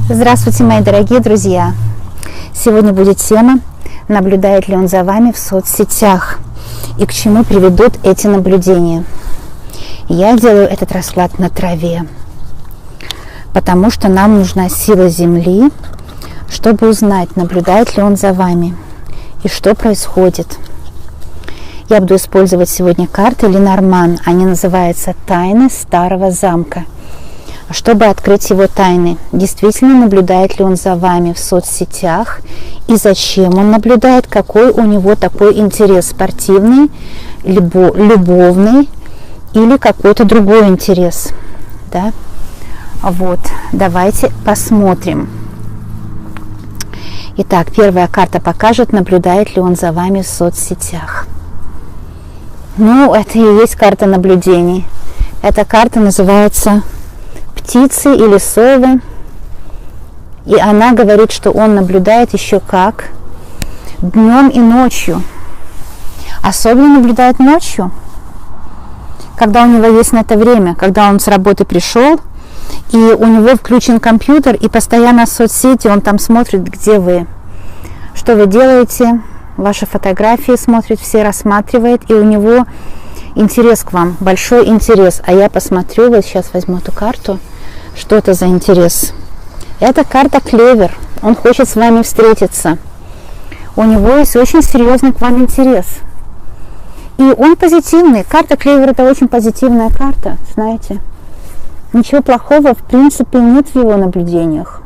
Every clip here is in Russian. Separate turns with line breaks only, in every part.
Здравствуйте, мои дорогие друзья! Сегодня будет тема, наблюдает ли он за вами в соцсетях и к чему приведут эти наблюдения. Я делаю этот расклад на траве, потому что нам нужна сила Земли, чтобы узнать, наблюдает ли он за вами и что происходит. Я буду использовать сегодня карты Ленорман, они называются «Тайны старого замка», чтобы открыть его тайны. Действительно, наблюдает ли он за вами в соцсетях и зачем он наблюдает, какой у него такой интерес, спортивный, любовный или какой-то другой интерес. Да? Вот, давайте посмотрим. Итак, первая карта покажет, наблюдает ли он за вами в соцсетях. Ну, это и есть карта наблюдений. Эта карта называется «Птицы» или «Совы». И она говорит, что он наблюдает еще как днем и ночью. Особенно наблюдает ночью, когда у него есть на это время, когда он с работы пришел, и у него включен компьютер, и постоянно в соцсети он там смотрит, где вы, что вы делаете, ваши фотографии смотрит, все рассматривает, и у него интерес к вам, большой интерес. А я посмотрю, вот сейчас возьму эту карту, что это за интерес. Это карта Клевер, он хочет с вами встретиться. У него есть очень серьезный к вам интерес. И он позитивный. Карта Клевер — это очень позитивная карта, знаете. Ничего плохого в принципе нет в его наблюдениях.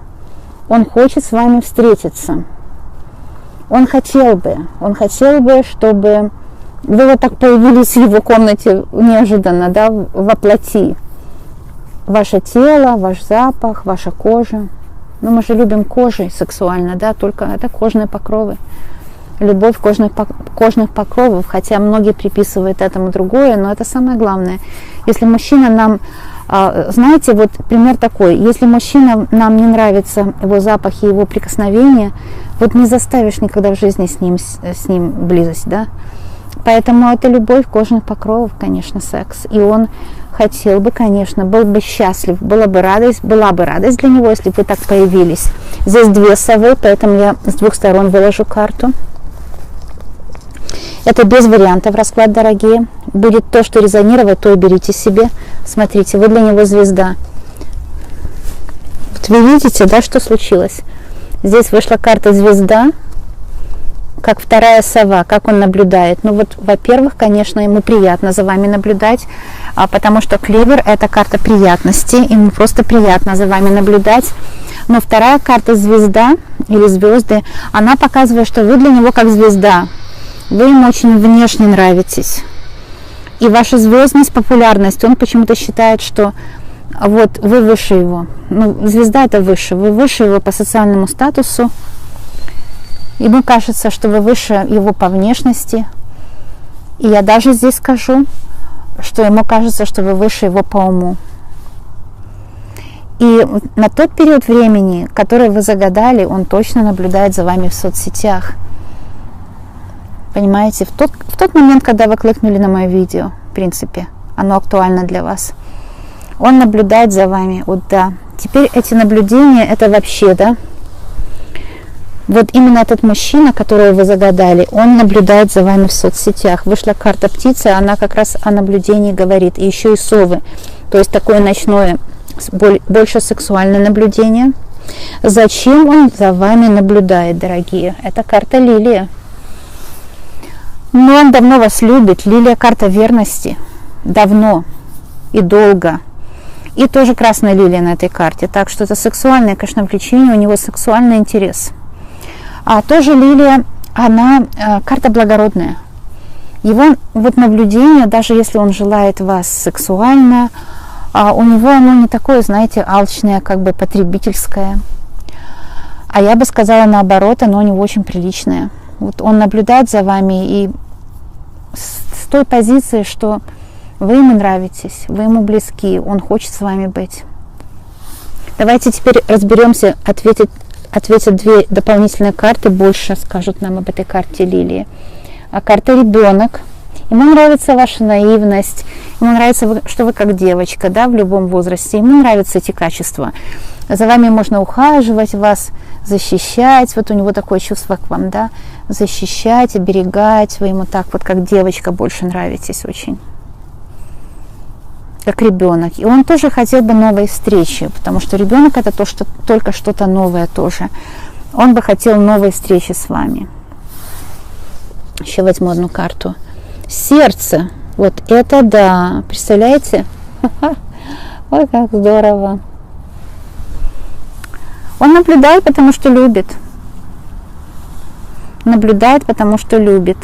Он хочет с вами встретиться. Он хотел бы, чтобы вы вот так появились в его комнате неожиданно, да, воплоти. Ваше тело, ваш запах, ваша кожа. Ну, мы же любим кожей сексуально, да, только это кожные покровы. Любовь кожных покровов, хотя многие приписывают этому другое, но это самое главное. Если мужчина нам, знаете, вот пример такой, если мужчина, нам не нравится его запах и его прикосновения, вот не заставишь никогда в жизни с ним близость, да. Поэтому это любовь кожных покровов, конечно, секс. И он хотел бы, конечно, был бы счастлив, была бы радость для него, если бы вы так появились. Здесь две совы, поэтому я с двух сторон выложу карту. Это без вариантов расклад, дорогие. Будет то, что резонировать, то и берите себе. Смотрите, вы для него звезда. Вот вы видите, да, что случилось? Здесь вышла карта звезда, как вторая сова, как он наблюдает. Ну вот, во-первых, конечно, ему приятно за вами наблюдать, потому что Клевер — это карта приятности, ему просто приятно за вами наблюдать. Но вторая карта звезда или звезды, она показывает, что вы для него как звезда. Вы ему очень внешне нравитесь. И ваша звездность, популярность, он почему-то считает, что вот вы выше его. Ну, звезда — это выше. Вы выше его по социальному статусу. Ему кажется, что вы выше его по внешности. И я даже здесь скажу, что ему кажется, что вы выше его по уму. И на тот период времени, который вы загадали, он точно наблюдает за вами в соцсетях. Понимаете, в тот момент, когда вы кликнули на мое видео, в принципе, оно актуально для вас. Он наблюдает за вами, вот да. Теперь эти наблюдения, это вообще, да. Вот именно этот мужчина, которого вы загадали, он наблюдает за вами в соцсетях. Вышла карта птицы, она как раз о наблюдении говорит. И еще и совы. То есть такое ночное, больше сексуальное наблюдение. Зачем он за вами наблюдает, дорогие? Это карта Лилия. Но он давно вас любит. Лилия — карта верности. Давно и долго. И тоже красная лилия на этой карте. Так что это сексуальное, конечно, влечение, у него сексуальный интерес. А тоже лилия, она карта благородная. Его вот наблюдение, даже если он желает вас сексуально, у него оно не такое, знаете, алчное, как бы потребительское. А я бы сказала наоборот, оно у него очень приличное. Вот он наблюдает за вами и с той позиции, что вы ему нравитесь, вы ему близки, он хочет с вами быть. Давайте теперь разберемся, ответят две дополнительные карты, больше скажут нам об этой карте Лилии. А карта ребенок Ему нравится ваша наивность, ему нравится, что вы как девочка, да, в любом возрасте. Ему нравятся эти качества. За вами можно ухаживать, вас защищать. Вот у него такое чувство к вам, да, защищать, оберегать. Вы ему так вот, как девочка, больше нравитесь очень. Как ребенок. И он тоже хотел бы новой встречи, потому что ребенок это то, что только что-то новое тоже. Он бы хотел новой встречи с вами. Еще возьму одну карту. Сердце. Вот это да. Представляете? Ой, как здорово. Он наблюдает, потому что любит. Наблюдает, потому что любит.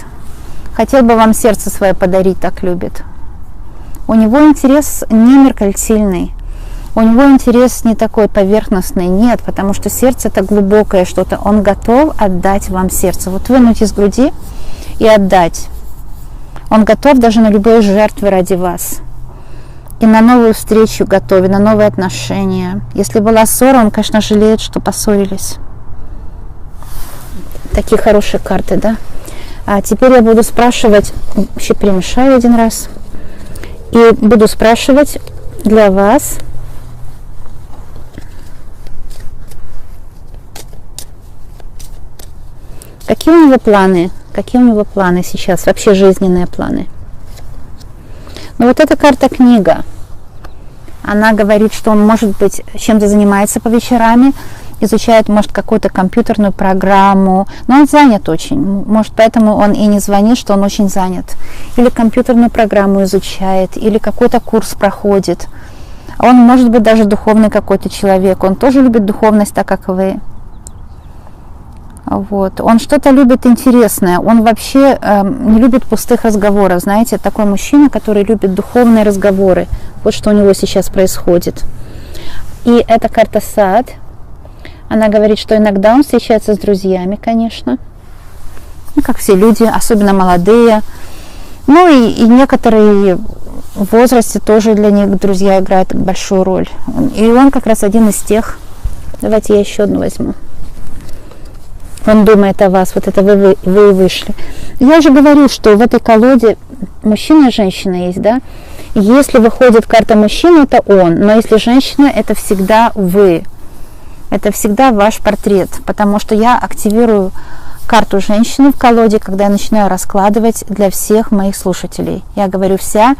Хотел бы вам сердце свое подарить, так любит. У него интерес не меркантильный. У него интерес не такой поверхностный. Нет, потому что сердце это глубокое что-то. Он готов отдать вам сердце. Вот вынуть из груди и отдать. Он готов даже на любые жертвы ради вас. И на новую встречу готов, и на новые отношения. Если была ссора, он, конечно, жалеет, что поссорились. Такие хорошие карты, да? А теперь я буду спрашивать, еще перемешаю один раз. И буду спрашивать для вас. Какие у него планы? Какие у него планы сейчас? Вообще жизненные планы. Но вот эта карта книга. Она говорит, что он, может быть, чем-то занимается по вечерами, изучает, может, какую-то компьютерную программу, но он занят очень. Может, поэтому он и не звонит, что он очень занят. Или компьютерную программу изучает, или какой-то курс проходит. Он, может быть, даже духовный какой-то человек. Он тоже любит духовность, так как вы. Вот. Он что-то любит интересное. Он вообще не любит пустых разговоров. Знаете, такой мужчина, который любит духовные разговоры. Вот что у него сейчас происходит. И эта карта сад. Она говорит, что иногда он встречается с друзьями, конечно. Ну, как все люди, особенно молодые. Ну и некоторые в возрасте тоже для них друзья играют большую роль. И он как раз один из тех. Давайте я еще одну возьму. Он думает о вас, вот это вы вышли. Я же говорю, что в этой колоде мужчина и женщина есть, да? Если выходит карта мужчины, это он, но если женщина, это всегда вы. Это всегда ваш портрет, потому что я активирую карту женщины в колоде, когда я начинаю раскладывать для всех моих слушателей. Я говорю, вся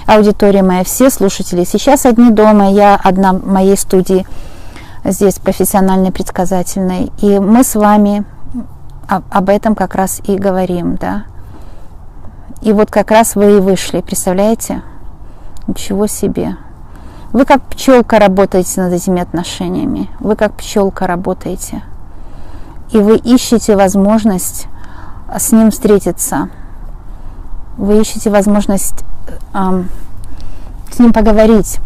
аудитория моя, все слушатели. Сейчас одни дома, я одна в моей студии. Здесь профессиональной, предсказательной. И мы с вами об этом как раз и говорим, да. И вот как раз вы и вышли, представляете? Ничего себе. Вы как пчелка работаете над этими отношениями. Вы как пчелка работаете. И вы ищете возможность с ним встретиться. Вы ищете возможность с ним поговорить.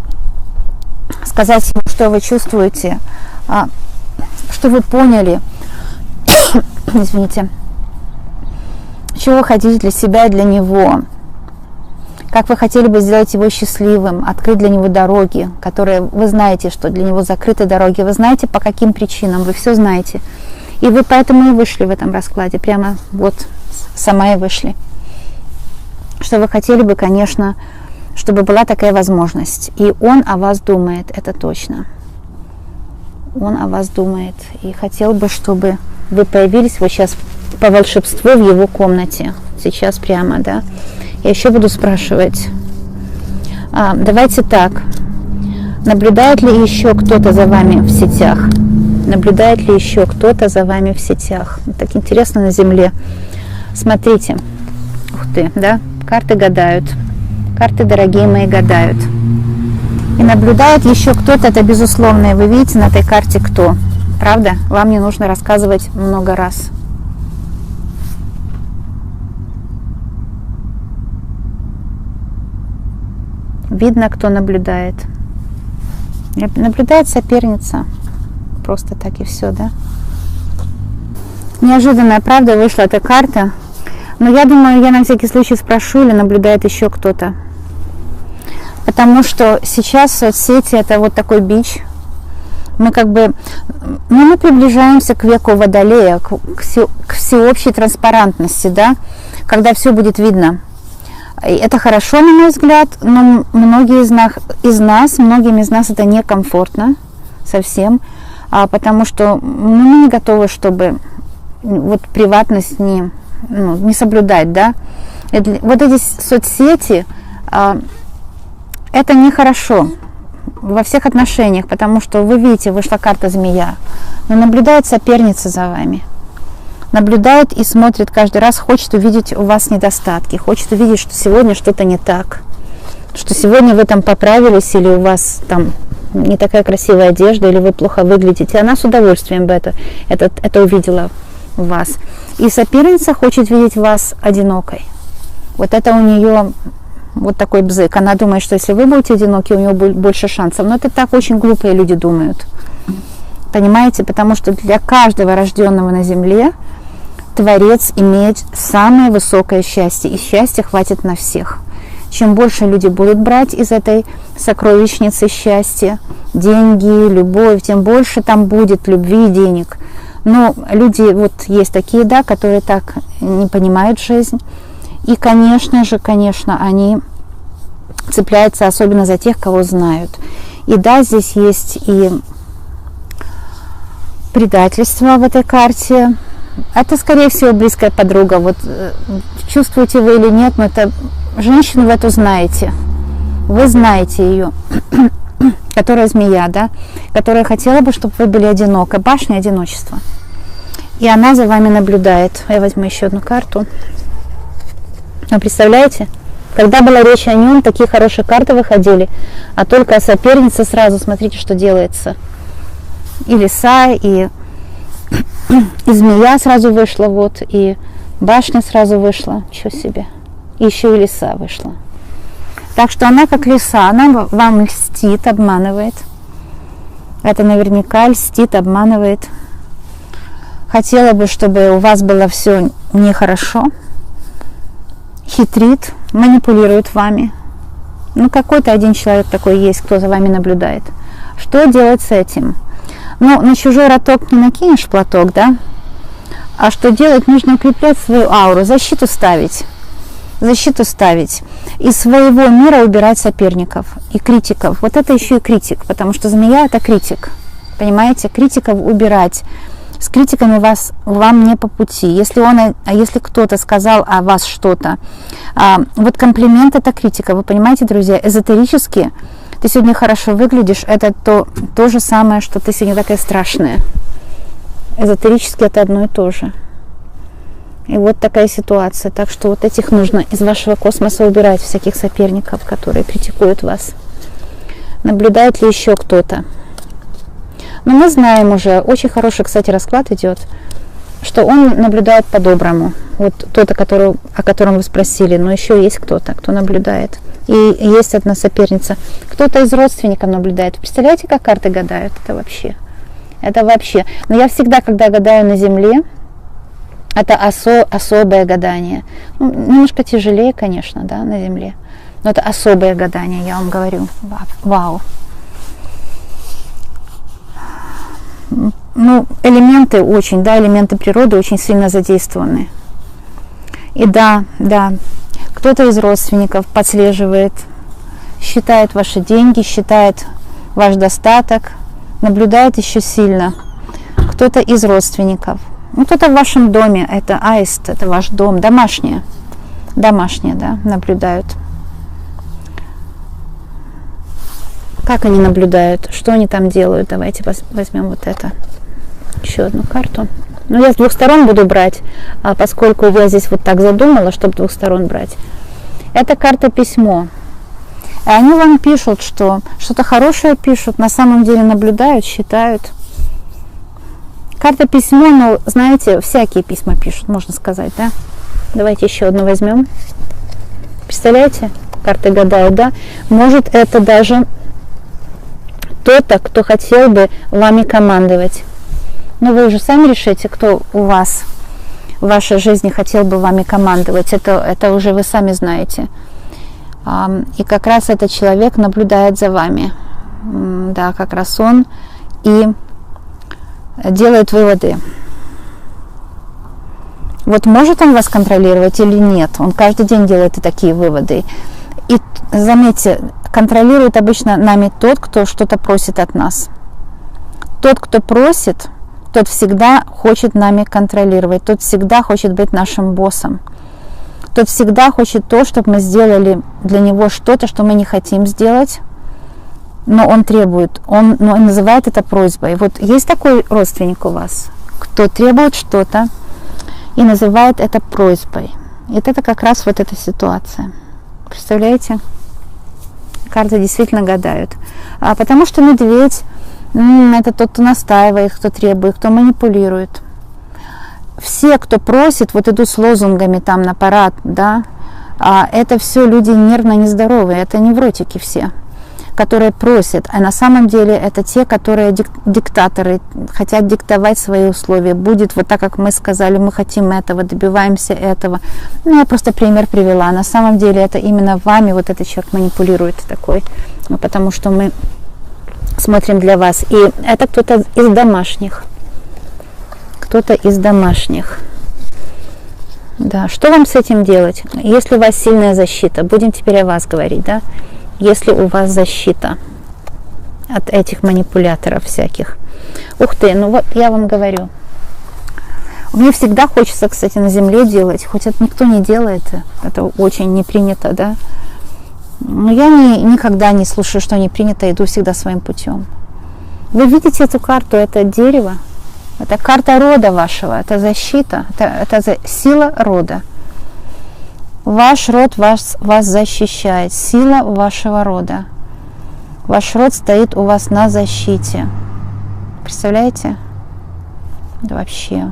Сказать ему, что вы чувствуете, что вы поняли, извините, чего хотите для себя и для него, как вы хотели бы сделать его счастливым, открыть для него дороги, которые вы знаете, что для него закрыты дороги, вы знаете, по каким причинам, вы все знаете. И вы поэтому и вышли в этом раскладе, прямо вот сама и вышли. Что вы хотели бы, конечно, чтобы была такая возможность. И он о вас думает, это точно. Он о вас думает. И хотел бы, чтобы вы появились вот сейчас по волшебству в его комнате. Сейчас прямо, да. Я еще буду спрашивать. Давайте так. Наблюдает ли еще кто-то за вами в сетях? Наблюдает ли еще кто-то за вами в сетях? Так интересно на Земле. Смотрите. Ух ты, да? Карты гадают. Карты, дорогие мои, гадают. И наблюдает еще кто-то, это безусловно. И вы видите на этой карте кто. Правда? Вам не нужно рассказывать много раз. Видно, кто наблюдает. Наблюдает соперница. Просто так и все, да? Неожиданная, правда, вышла эта карта. Но я думаю, я на всякий случай спрошу, или наблюдает еще кто-то. Потому что сейчас соцсети это вот такой бич. Мы как бы, мы приближаемся к веку Водолея, к всеобщей транспарентности, да, когда все будет видно. И это хорошо, на мой взгляд, но многим из нас это некомфортно совсем, потому что мы не готовы, чтобы вот приватность не соблюдать, да. Вот эти соцсети, это нехорошо во всех отношениях, потому что вы видите, вышла карта змея, но наблюдает соперница за вами. Наблюдает и смотрит каждый раз, хочет увидеть у вас недостатки, хочет увидеть, что сегодня что-то не так, что сегодня вы там поправились, или у вас там не такая красивая одежда, или вы плохо выглядите. Она с удовольствием бы это увидела в вас. И соперница хочет видеть вас одинокой. Вот это у нее вот такой бзык. Она думает, что если вы будете одиноки, у нее будет больше шансов. Но это так очень глупые люди думают. Понимаете? Потому что для каждого рожденного на земле Творец имеет самое высокое счастье. И счастья хватит на всех. Чем больше люди будут брать из этой сокровищницы счастья, деньги, любовь, тем больше там будет любви и денег. Но люди, вот есть такие, да, которые так не понимают жизнь. И, конечно, они цепляются особенно за тех, кого знают. И да, здесь есть и предательство в этой карте. Это, скорее всего, близкая подруга. Вот чувствуете вы или нет, но это женщину вы эту знаете. Вы знаете ее, которая змея, да, которая хотела бы, чтобы вы были одиноки. Башня одиночества. И она за вами наблюдает. Я возьму еще одну карту. Вы представляете? Когда была речь о нем, такие хорошие карты выходили, а только о сопернице сразу, смотрите, что делается. И лиса, и змея сразу вышла, вот, и башня сразу вышла, ничего себе. И еще и лиса вышла. Так что она как лиса, она вам льстит, обманывает. Это наверняка льстит, обманывает. Хотела бы, чтобы у вас было все нехорошо. Хитрит, манипулирует вами. Ну, какой-то один человек такой есть, кто за вами наблюдает. Что делать с этим? Ну, на чужой роток не накинешь платок, да? А что делать? Нужно укреплять свою ауру, защиту ставить. Защиту ставить. Из своего мира убирать соперников и критиков. Вот это еще и критик, потому что змея – это критик. Понимаете? Критиков убирать. С критиками вам не по пути. Если кто-то сказал о вас что-то, вот комплимент – это критика. Вы понимаете, друзья? Эзотерически ты сегодня хорошо выглядишь, это то же самое, что ты сегодня такая страшная. Эзотерически это одно и то же. И вот такая ситуация. Так что вот этих нужно из вашего космоса убирать, всяких соперников, которые критикуют вас. Наблюдает ли еще кто-то? Но мы знаем уже, очень хороший, кстати, расклад идет, что он наблюдает по-доброму. Вот тот, о котором вы спросили, но еще есть кто-то, кто наблюдает. И есть одна соперница. Кто-то из родственников наблюдает. Представляете, как карты гадают? Это вообще. Но я всегда, когда гадаю на Земле, это особое гадание. Ну, немножко тяжелее, конечно, да, на Земле. Но это особое гадание, я вам говорю. Вау. Ну, элементы природы очень сильно задействованы. И да, кто-то из родственников подслеживает, считает ваши деньги, считает ваш достаток, наблюдает еще сильно. Кто-то из родственников. Ну, кто-то в вашем доме, это аист, это ваш дом, домашние, да, наблюдают. Как они наблюдают, что они там делают? Давайте возьмем вот это, еще одну карту. Ну, я с двух сторон буду брать, поскольку я здесь вот так задумала, чтобы с двух сторон брать. Это карта письмо. И они вам пишут, что-то хорошее пишут, на самом деле наблюдают, считают. Карта письмо, ну, знаете, всякие письма пишут, можно сказать, да? Давайте еще одну возьмем. Представляете? Карты гадают, да? Может, это даже кто-то, кто хотел бы вами командовать. Но вы уже сами решите, кто у вас в вашей жизни хотел бы вами командовать. Это уже вы сами знаете. И как раз этот человек наблюдает за вами. Да, как раз он и делает выводы. Вот может он вас контролировать или нет? Он каждый день делает и такие выводы. И заметьте, контролирует обычно нами тот, кто что-то просит от нас. Тот, кто просит, тот всегда хочет нами контролировать, тот всегда хочет быть нашим боссом. Тот всегда хочет то, чтобы мы сделали для него что-то, что мы не хотим сделать, но он требует, он называет это просьбой. Вот есть такой родственник у вас, кто требует что-то и называет это просьбой. И это как раз вот эта ситуация. Представляете? Карты действительно гадают. Потому что медведь это тот, кто настаивает, кто требует, кто манипулирует. Все, кто просит, вот идут с лозунгами там на парад, да, это все люди нервно нездоровые, это невротики все, которые просят, а на самом деле это те, которые диктаторы, хотят диктовать свои условия. Будет вот так, как мы сказали, мы хотим этого, добиваемся этого. Ну, я просто пример привела. На самом деле это именно вами вот этот человек манипулирует такой, потому что мы смотрим для вас. И это кто-то из домашних. Кто-то из домашних. Да, что вам с этим делать? Если у вас сильная защита, будем теперь о вас говорить, да? Если у вас защита от этих манипуляторов всяких. Ух ты, ну вот я вам говорю. Мне всегда хочется, кстати, на земле делать, хоть это никто не делает, это очень не принято, да? Но я никогда не слушаю, что не принято, иду всегда своим путем. Вы видите эту карту, это дерево, это карта рода вашего, это защита, это сила рода. Ваш род вас защищает, сила вашего рода. Ваш род стоит у вас на защите. Представляете? Да вообще.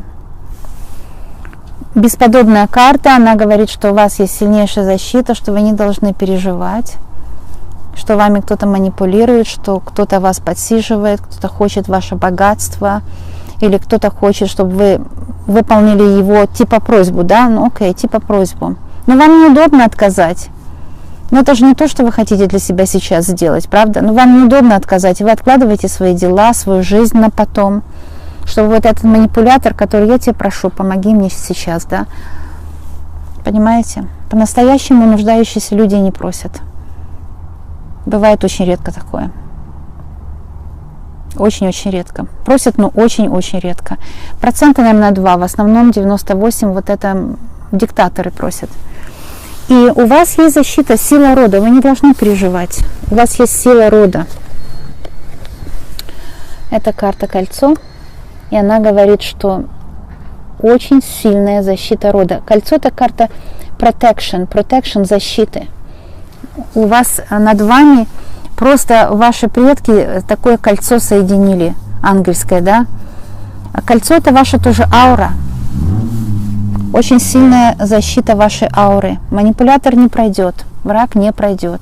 Бесподобная карта, она говорит, что у вас есть сильнейшая защита, что вы не должны переживать, что вами кто-то манипулирует, что кто-то вас подсиживает, кто-то хочет ваше богатство, или кто-то хочет, чтобы вы выполнили его типа просьбу, да, ну окей, типа просьбу. Но вам неудобно отказать. Но это же не то, что вы хотите для себя сейчас сделать, правда? Но вам неудобно отказать, и вы откладываете свои дела, свою жизнь на потом, чтобы вот этот манипулятор, который я тебя прошу, помоги мне сейчас, да? Понимаете? По-настоящему нуждающиеся люди не просят. Бывает очень редко такое. Очень-очень редко. Просят, но очень-очень редко. Процента, наверное, 2. В основном 98 вот это диктаторы просят. И у вас есть защита, сила рода. Вы не должны переживать. У вас есть сила рода. Это карта кольцо. И она говорит, что очень сильная защита рода. Кольцо – это карта protection, защиты. У вас над вами просто ваши предки такое кольцо соединили, ангельское, да? А кольцо – это ваша тоже аура. Очень сильная защита вашей ауры. Манипулятор не пройдет, враг не пройдет.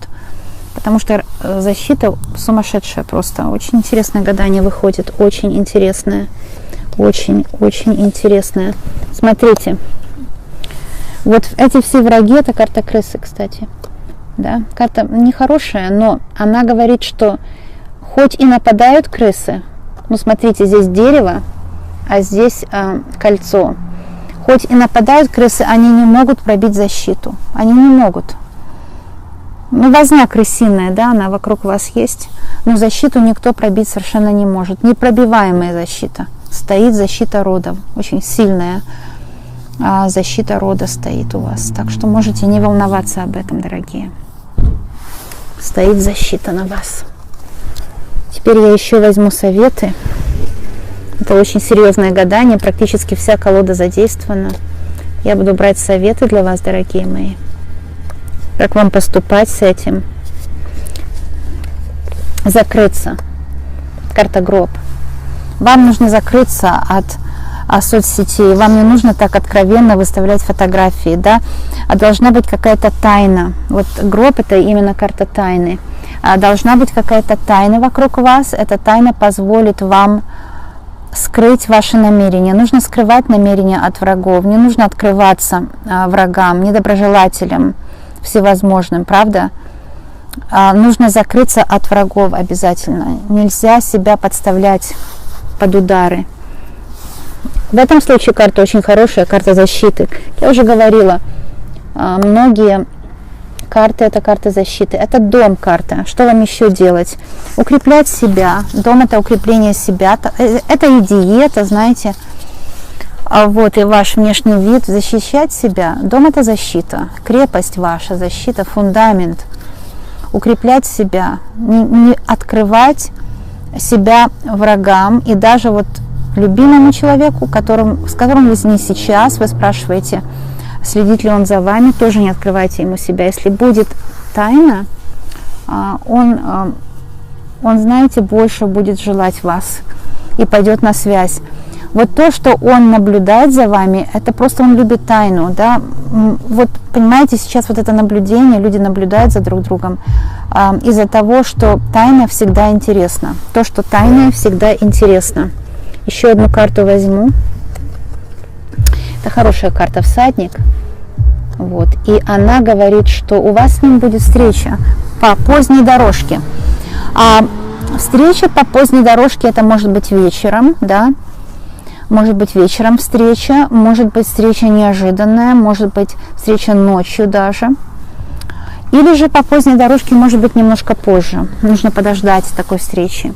Потому что защита сумасшедшая просто. Очень интересное гадание выходит, очень интересное. Очень-очень интересное. Смотрите. Вот эти все враги, это карта крысы, кстати. Да? Карта нехорошая, но она говорит, что хоть и нападают крысы, ну смотрите, здесь дерево, а здесь кольцо. Хоть и нападают крысы, они не могут пробить защиту. Они не могут. Ну, возня крысиная, да, она вокруг вас есть, но защиту никто пробить совершенно не может. Непробиваемая защита. Стоит защита рода, очень сильная защита рода стоит у вас. Так что можете не волноваться об этом, дорогие. Стоит защита на вас. Теперь я еще возьму советы. Это очень серьезное гадание, практически вся колода задействована. Я буду брать советы для вас, дорогие мои. Как вам поступать с этим? Закрыться. Карта гроб. Вам нужно закрыться от соцсетей. Вам не нужно так откровенно выставлять фотографии, да? А должна быть какая-то тайна. Вот гроб – это именно карта тайны. Должна быть какая-то тайна вокруг вас. Эта тайна позволит вам скрыть ваши намерения. Нужно скрывать намерения от врагов. Не нужно открываться врагам, недоброжелателям всевозможным, правда? Нужно закрыться от врагов обязательно. Нельзя себя подставлять под удары. В этом случае карта очень хорошая, карта защиты. Я уже говорила, многие карты — это карты защиты. Это дом карта. Что вам еще делать? Укреплять себя. Дом — это укрепление себя. Это и диета, знаете. Вот и ваш внешний вид. Защищать себя. Дом — это защита. Крепость ваша, защита, фундамент. Укреплять себя. Не открывать себя врагам. И даже вот любимому человеку, с которым вы не сейчас, вы спрашиваете, следит ли он за вами, тоже не открывайте ему себя. Если будет тайна, он, знаете, больше будет желать вас и пойдет на связь. Вот то, что он наблюдает за вами, это просто он любит тайну, да. Вот понимаете, сейчас вот это наблюдение, люди наблюдают за друг другом из-за того, что тайна всегда интересна. То, что тайное всегда интересно. Еще одну карту возьму. Это хорошая карта «Всадник». Вот. И она говорит, что у вас с ним будет встреча по поздней дорожке. А встреча по поздней дорожке — это может быть вечером, да. Может быть вечером встреча, может быть встреча неожиданная, может быть встреча ночью даже. Или же по поздней дорожке может быть немножко позже. Нужно подождать такой встречи.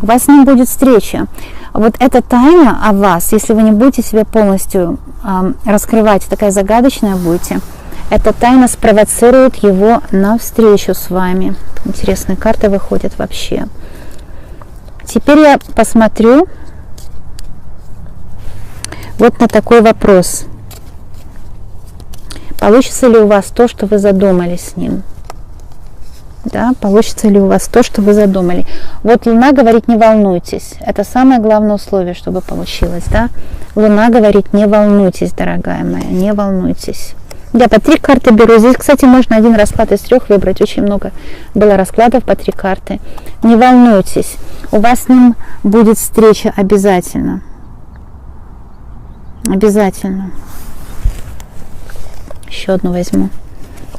У вас с ним будет встреча. Вот эта тайна о вас, если вы не будете себя полностью раскрывать, такая загадочная будете, эта тайна спровоцирует его на встречу с вами. Интересные карты выходят вообще. Теперь я посмотрю вот на такой вопрос. Получится ли у вас то, что вы задумали с ним? Да, получится ли у вас то, что вы задумали? Вот Луна говорит: не волнуйтесь. Это самое главное условие, чтобы получилось. Да? Луна говорит: не волнуйтесь, дорогая моя, не волнуйтесь. Я по 3 карты беру. Здесь, кстати, можно один расклад из 3 выбрать. Очень много было раскладов по 3 карты. Не волнуйтесь. У вас с ним будет встреча обязательно. Обязательно. Еще одну возьму.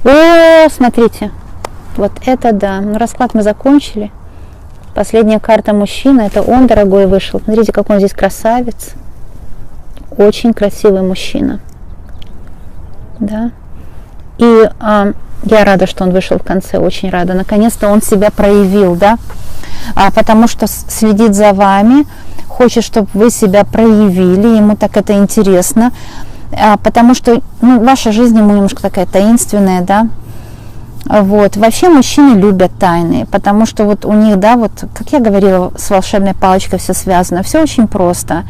О, смотрите. Вот это да. Ну, расклад мы закончили. Последняя карта мужчина. Это он, дорогой, вышел. Смотрите, какой он здесь красавец. Очень красивый мужчина. Да. И я рада, что он вышел в конце. Очень рада. Наконец-то он себя проявил, да. Потому что следит за вами. Хочет, чтобы вы себя проявили. Ему так это интересно. Потому что ваша жизнь ему немножко такая таинственная, да. Вот. Вообще мужчины любят тайны, потому что вот у них, да, вот, как я говорила, с волшебной палочкой все связано, все очень просто.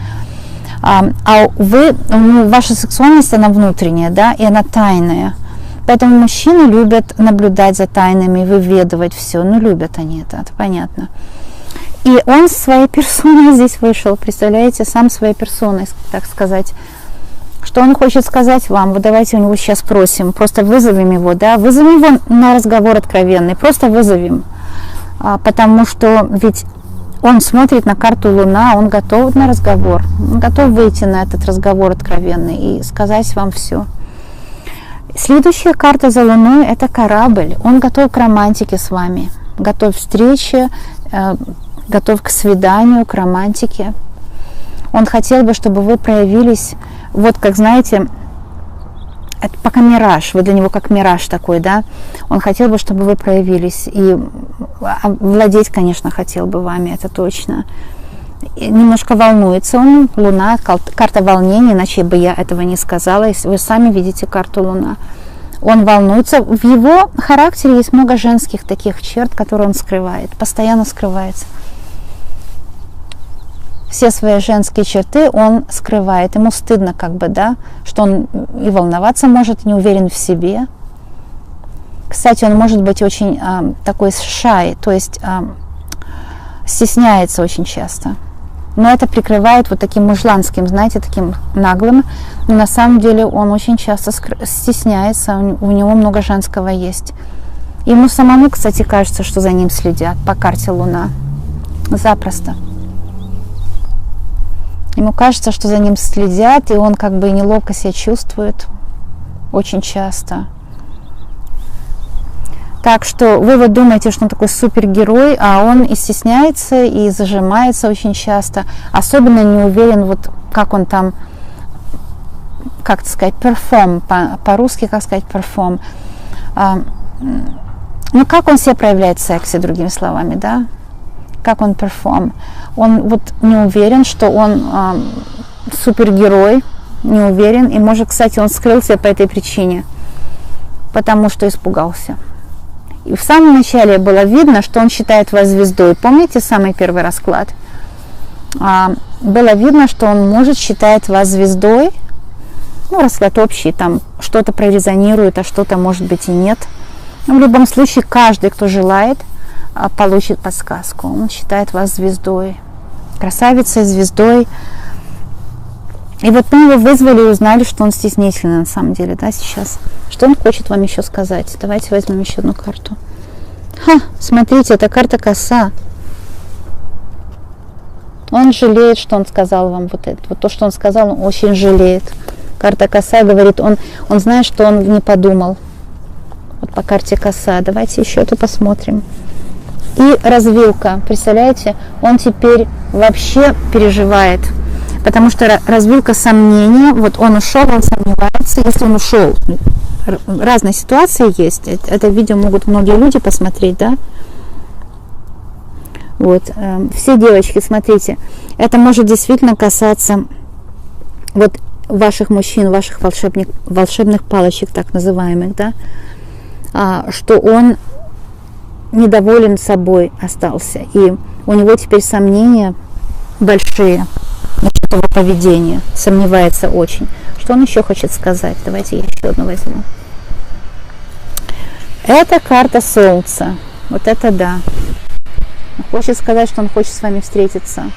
Ваша сексуальность, она внутренняя, да, и она тайная. Поэтому мужчины любят наблюдать за тайнами, выведывать все. Любят они это понятно. И он своей персоной здесь вышел, представляете, сам своей персоной, так сказать. Что он хочет сказать вам? Вот давайте у него сейчас спросим, просто вызовем его, да, вызовем его на разговор откровенный, просто вызовем, потому что ведь он смотрит на карту Луна, он готов на разговор, он готов выйти на этот разговор откровенный и сказать вам все. Следующая карта за Луной — это корабль, он готов к романтике с вами, готов к встрече, готов к свиданию, к романтике. Он хотел бы, чтобы вы проявились, вот как, знаете, это пока мираж, вы для него как мираж такой, да. Он хотел бы, чтобы вы проявились, и владеть, конечно, хотел бы вами, это точно. И немножко волнуется он, Луна, карта волнения, иначе бы я этого не сказала, если вы сами видите карту Луна. Он волнуется, в его характере есть много женских таких черт, которые он скрывает, постоянно скрывается. Все свои женские черты он скрывает. Ему стыдно, как бы, да, что он и волноваться может, не уверен в себе. Кстати, он может быть очень такой шай, то есть стесняется очень часто. Но это прикрывает вот таким мужланским, знаете, таким наглым. Но на самом деле он очень часто стесняется, у него много женского есть. Ему самому, кстати, кажется, что за ним следят по карте Луна. Запросто. Ему кажется, что за ним следят, и он как бы неловко себя чувствует очень часто. Так что вы вот думаете, что он такой супергерой, а он и стесняется, и зажимается очень часто. Особенно не уверен вот как он там, как сказать, перформ, по-русски, как сказать, перформ. Ну, как он себя проявляет в сексе, другими словами, да? Как он перформ. Он вот не уверен, что он супергерой, не уверен. И, может, кстати, он скрылся по этой причине, потому что испугался. И в самом начале было видно, что он считает вас звездой. Помните самый первый расклад? Было видно, что он может считать вас звездой. Ну, расклад общий, там что-то прорезонирует, а что-то, может быть, и нет. Но в любом случае, каждый, кто желает, получит подсказку. Он считает вас звездой, красавицей, звездой. И вот мы его вызвали и узнали, что он стеснительный на самом деле, да, сейчас. Что он хочет вам еще сказать? Давайте возьмем еще одну карту. Смотрите, это карта коса. Он жалеет, что он сказал вам вот это. Вот то, что он сказал, он очень жалеет. Карта коса говорит, он знает, что он не подумал. Вот по карте коса. Давайте еще эту посмотрим. И развилка. Представляете, он теперь вообще переживает. Потому что развилка сомнения. Вот он ушел, он сомневается. Если он ушел, разные ситуации есть. Это видео могут многие люди посмотреть, да? Вот. Все девочки, смотрите. Это может действительно касаться вот ваших мужчин, ваших волшебных палочек, так называемых, да? Что он недоволен собой остался. И у него теперь сомнения большие насчет его поведения. Сомневается очень. Что он еще хочет сказать? Давайте я еще одну возьму. Это карта Солнца. Вот это да. Он хочет сказать, что он хочет с вами встретиться.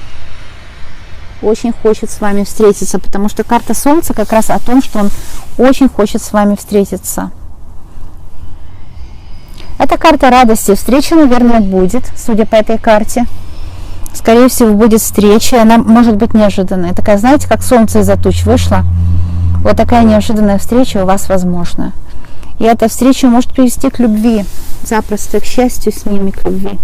Очень хочет с вами встретиться. Потому что карта Солнца как раз о том, что он очень хочет с вами встретиться. Это карта радости. Встреча, наверное, будет, судя по этой карте. Скорее всего, будет встреча. Она может быть неожиданная. Такая, знаете, как солнце из-за туч вышло. Вот такая неожиданная встреча у вас возможна. И эта встреча может привести к любви. Запросто, к счастью с ними, к любви.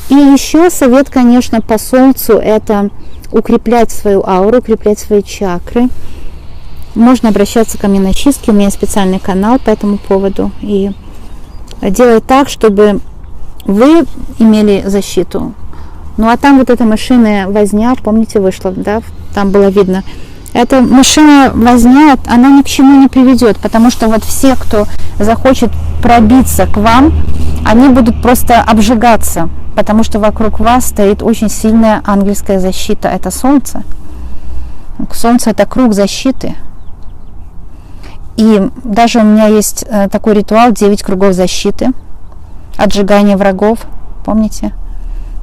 И еще совет, конечно, по Солнцу – это укреплять свою ауру, укреплять свои чакры. Можно обращаться ко мне на чистки. У меня специальный канал по этому поводу. И делать так, чтобы вы имели защиту. Ну а там вот эта мышиная возня, помните, вышла, да, там было видно. Эта мышиная возня, она ни к чему не приведет, потому что вот все, кто захочет пробиться к вам, они будут просто обжигаться, потому что вокруг вас стоит очень сильная ангельская защита. Это Солнце. Солнце – это круг защиты. И даже у меня есть такой ритуал 9 кругов защиты, отжигание врагов, помните?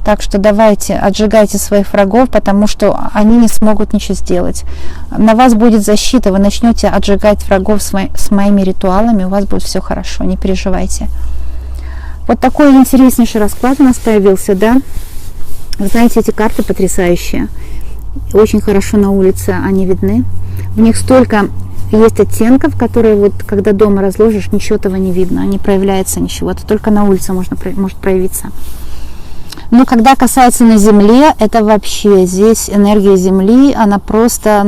Так что давайте, отжигайте своих врагов, потому что они не смогут ничего сделать. На вас будет защита, вы начнете отжигать врагов с моими ритуалами, у вас будет все хорошо, не переживайте. Вот такой интереснейший расклад у нас появился, да? Вы знаете, эти карты потрясающие, очень хорошо на улице они видны. В них столько есть оттенков, которые вот, когда дома разложишь, ничего этого не видно, не проявляется ничего. Это только на улице может проявиться. Но когда касается на Земле, это вообще здесь энергия Земли, она просто,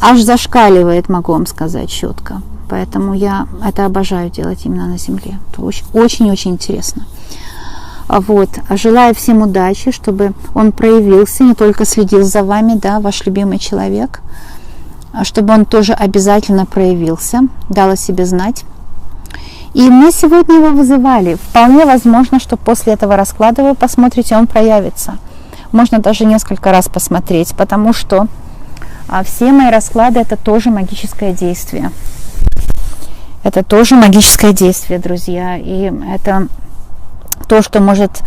аж зашкаливает, могу вам сказать четко. Поэтому я это обожаю делать именно на Земле. Это очень-очень интересно. Вот. Желаю всем удачи, чтобы он проявился, не только следил за вами, да, ваш любимый человек, чтобы он тоже обязательно проявился, дал о себе знать. И мы сегодня его вызывали. Вполне возможно, что после этого расклада вы посмотрите, он проявится. Можно даже несколько раз посмотреть, потому что все мои расклады – это тоже магическое действие. Это тоже магическое действие, друзья. И это то, что может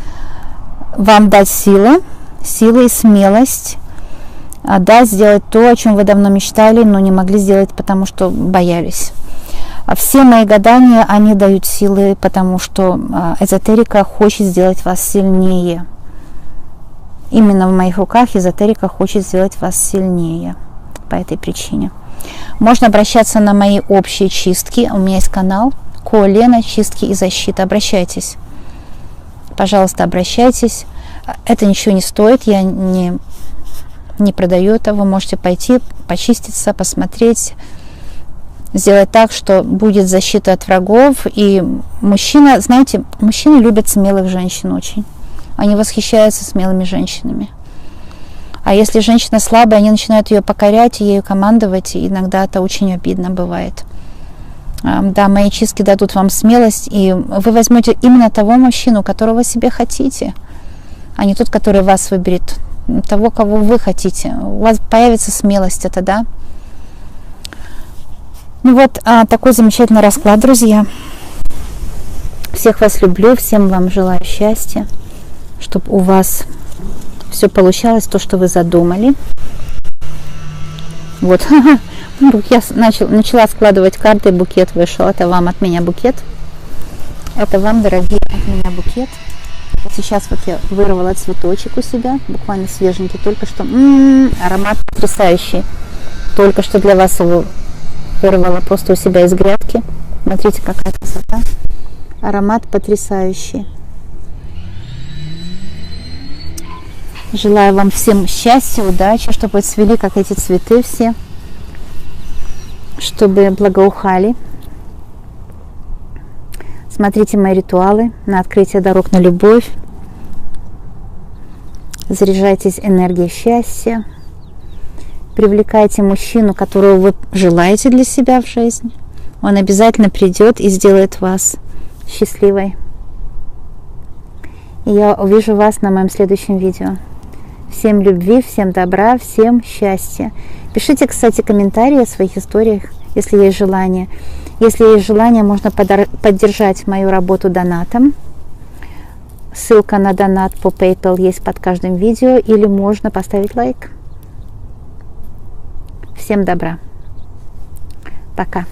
вам дать силу и смелость, да, сделать то, о чем вы давно мечтали, но не могли сделать, потому что боялись. Все мои гадания, они дают силы, потому что эзотерика хочет сделать вас сильнее. Именно в моих руках эзотерика хочет сделать вас сильнее по этой причине. Можно обращаться на мои общие чистки. У меня есть канал Колена, чистки и защита. Обращайтесь. Пожалуйста, обращайтесь. Это ничего не стоит. Я не не продаю это. Вы можете пойти, почиститься, посмотреть, сделать так, что будет защита от врагов. И мужчина, знаете, мужчины любят смелых женщин очень. Они восхищаются смелыми женщинами. А если женщина слабая, они начинают ее покорять, ею командовать, и иногда это очень обидно бывает. Да, мои чистки дадут вам смелость, и вы возьмете именно того мужчину, которого себе хотите, а не тот, который вас выберет, того, кого вы хотите. У вас появится смелость это, да? Ну вот, такой замечательный расклад, друзья. Всех вас люблю, всем вам желаю счастья, чтобы у вас все получалось, то, что вы задумали. Вот, я начала складывать карты, букет вышел. Это вам от меня букет. Это вам, дорогие, от меня букет. Вот сейчас вот я вырвала цветочек у себя, буквально свеженький, только что. Аромат потрясающий. Только что для вас его вырвала просто у себя из грядки. Смотрите, какая красота. Аромат потрясающий. Желаю вам всем счастья, удачи, чтобы цвели, как эти цветы все, чтобы благоухали. Смотрите мои ритуалы на открытие дорог на любовь. Заряжайтесь энергией счастья. Привлекайте мужчину, которого вы желаете для себя в жизни. Он обязательно придет и сделает вас счастливой. И я увижу вас на моем следующем видео. Всем любви, всем добра, всем счастья. Пишите, кстати, комментарии о своих историях, если есть желание. Если есть желание, можно поддержать мою работу донатом. Ссылка на донат по PayPal есть под каждым видео, или можно поставить лайк. Всем добра. Пока.